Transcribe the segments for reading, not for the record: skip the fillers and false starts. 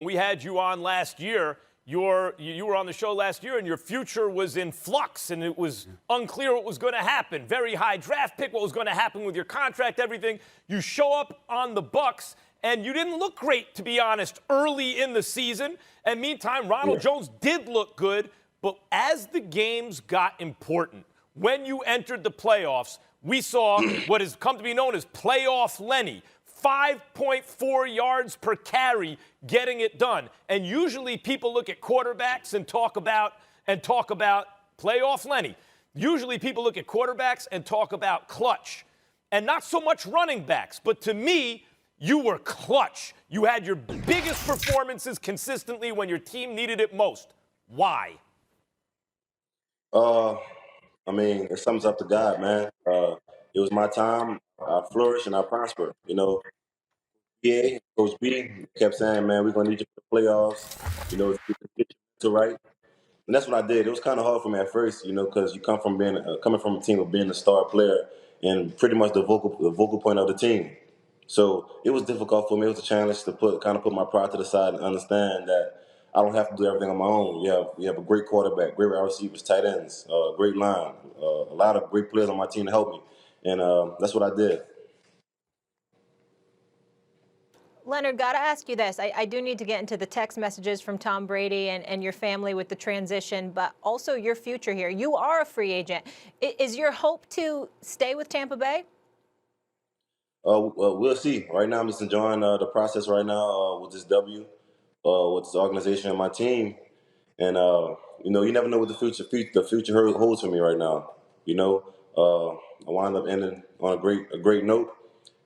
We had you on last year. You were on the show last year, and your future was in flux, and it was unclear what was going to happen. Very high draft pick, what was going to happen with your contract, everything. You show up on the Bucs, and you didn't look great, to be honest, early in the season. And meantime, Ronald Jones did look good, but as the games got important, when you entered the playoffs, we saw what has come to be known as playoff Lenny. 5.4 yards per carry getting it done. And usually people look at quarterbacks and talk about playoff Lenny. Usually people look at quarterbacks and talk about clutch. And not so much running backs. But to me, you were clutch. You had your biggest performances consistently when your team needed it most. Why? I mean, it sums up to God, man. It was my time. I flourished and I prospered. You know, Coach B kept saying, man, we're going to need you for the playoffs, you know, to get you to right. And that's what I did. It was kind of hard for me at first, you know, because you come from coming from a team of being a star player and pretty much the vocal point of the team. So it was difficult for me. It was a challenge to put my pride to the side and understand that I don't have to do everything on my own. You have a great quarterback, great wide receivers, tight ends, great line, a lot of great players on my team to help me, and that's what I did. Leonard, got to ask you this. I do need to get into the text messages from Tom Brady and your family with the transition, but also your future here. You are a free agent. Is your hope to stay with Tampa Bay? We'll see. Right now, I'm just enjoying the process right now with this W, with this organization and my team. And, you know, you never know what the future holds for me right now. You know, I wind up ending on a great note.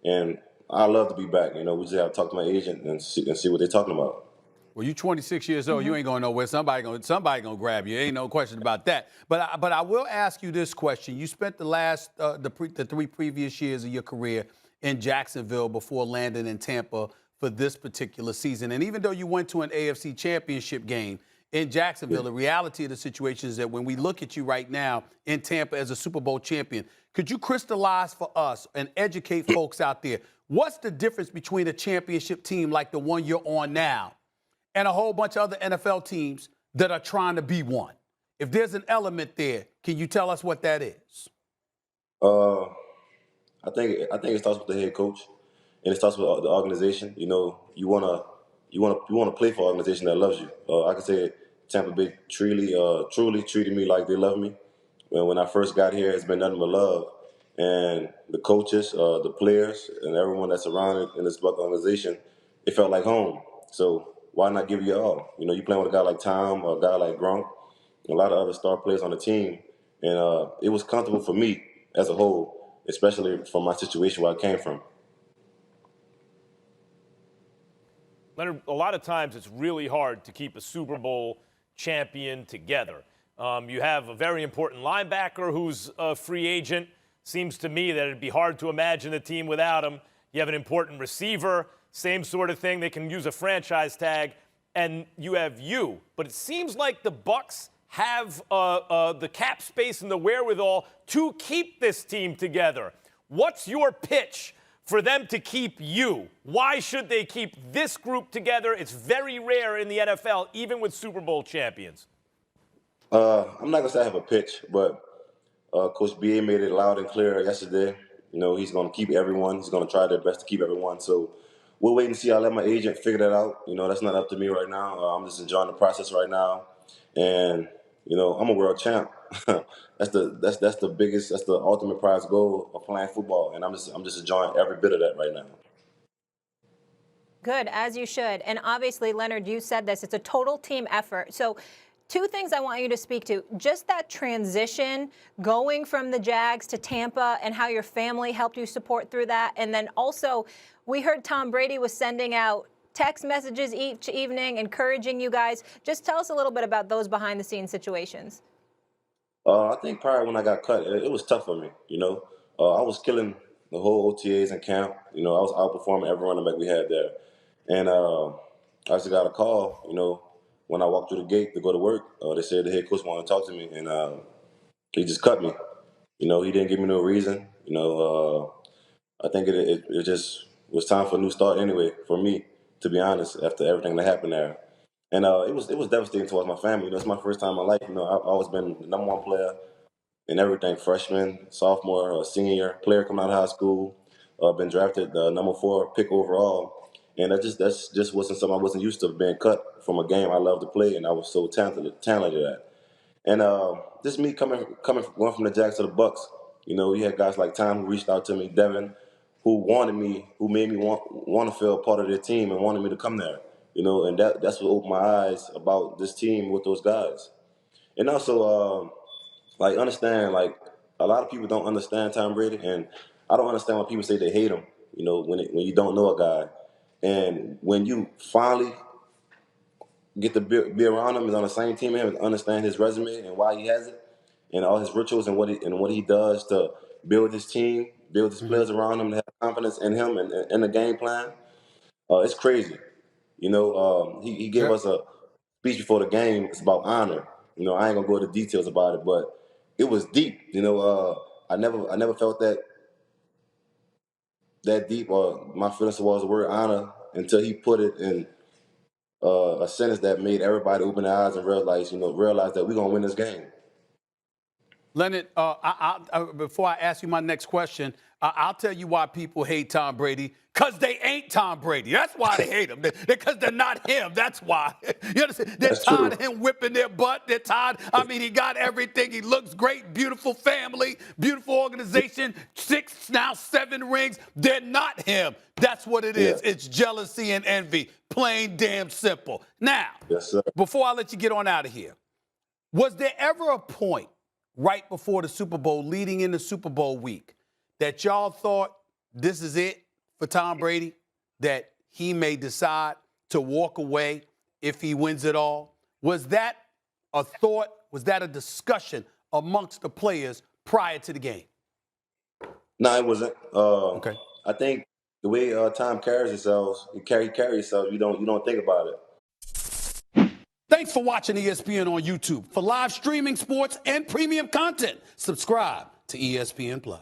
And I love to be back. You know, we just have to talk to my agent and see what they're talking about. Well, you're 26 years old. You ain't going nowhere. Somebody gonna grab you. Ain't no question about that. But I will ask you this question. You spent the last the 3 previous years of your career in Jacksonville before landing in Tampa for this particular season. And even though you went to an AFC Championship game in Jacksonville, the reality of the situation is that when we look at you right now in Tampa as a Super Bowl champion, could you crystallize for us and educate folks out there, what's the difference between a championship team like the one you're on now and a whole bunch of other NFL teams that are trying to be one? If there's an element there, can you tell us what that is? I think it starts with the head coach, and it starts with the organization. You know, you wanna play for an organization that loves you. I can say Tampa Bay truly treated me like they love me. When I first got here, it's been nothing but love, and the coaches, the players, and everyone that's surrounded in this Bucs organization, it felt like home. So why not give you all? You know, you playing with a guy like Tom or a guy like Gronk, a lot of other star players on the team, and it was comfortable for me as a whole, especially from my situation where I came from. Leonard, a lot of times it's really hard to keep a Super Bowl champion together. You have a very important linebacker who's a free agent. Seems to me that it'd be hard to imagine a team without him. You have an important receiver, same sort of thing. They can use a franchise tag. And you have you. But it seems like the Bucs have the cap space and the wherewithal to keep this team together. What's your pitch for them to keep you? Why should they keep this group together? It's very rare in the NFL, even with Super Bowl champions. I'm not going to say I have a pitch, but Coach B made it loud and clear yesterday. You know, he's going to keep everyone. He's going to try their best to keep everyone. So we'll wait and see. I'll let my agent figure that out. You know, that's not up to me right now. I'm just enjoying the process right now. And, you know, I'm a world champ. That's the biggest, that's the ultimate prize goal of playing football. And I'm just enjoying every bit of that right now. Good, as you should. And obviously, Leonard, you said this, it's a total team effort. So 2 things I want you to speak to. Just that transition, going from the Jags to Tampa, and how your family helped you support through that. And then also, we heard Tom Brady was sending out text messages each evening, encouraging you guys. Just tell us a little bit about those behind-the-scenes situations. I think prior when I got cut, it was tough for me, you know. I was killing the whole OTAs and camp. You know, I was outperforming every running back we had there. And I just got a call, you know, when I walked through the gate to go to work. They said the head coach wanted to talk to me, and he just cut me. You know, he didn't give me no reason. You know, I think it just was time for a new start anyway for me. to be honest, after everything that happened there. And it was devastating towards my family. You know, it's my first time in my life. You know, I've always been the #1 player in everything, freshman, sophomore, senior, player coming out of high school, been drafted the #4 pick overall. And that's just wasn't something I wasn't used to, being cut from a game I love to play and I was so talented at. And just me going from the Jags to the Bucs, you know, you had guys like Tom who reached out to me, Devin, who made me want to feel part of their team and wanted me to come there. You know, and that's what opened my eyes about this team with those guys. And also, like, understand, like, a lot of people don't understand Tom Brady, and I don't understand when people say they hate him, you know, when you don't know a guy. And when you finally get to be around him and on the same team with him and understand his resume and why he has it and all his rituals and what he does to build his team, build his players around him, to have confidence in him and in the game plan, it's crazy. You know, he gave us a speech before the game. It's about honor. You know, I ain't gonna go into details about it, but it was deep. You know, I never felt that deep, or my feelings towards the word honor until he put it in a sentence that made everybody open their eyes and realize that we're gonna win this game. Leonard, before I ask you my next question, I'll tell you why people hate Tom Brady. Because they ain't Tom Brady. That's why they hate him. Because they're not him. That's why. You understand? They're tired of him whipping their butt. They're tired. I mean, he got everything. He looks great. Beautiful family. Beautiful organization. 6, now 7 rings. They're not him. That's what it is. It's jealousy and envy. Plain damn simple. Now, before I let you get on out of here, was there ever a point right before the Super Bowl, leading into Super Bowl week, that y'all thought this is it for Tom Brady, that he may decide to walk away if he wins it all? Was that a thought? Was that a discussion amongst the players prior to the game? No, it wasn't. Okay. I think the way Tom carries himself, you don't think about it. Thanks for watching ESPN on YouTube. For live streaming, sports, and premium content, subscribe to ESPN+.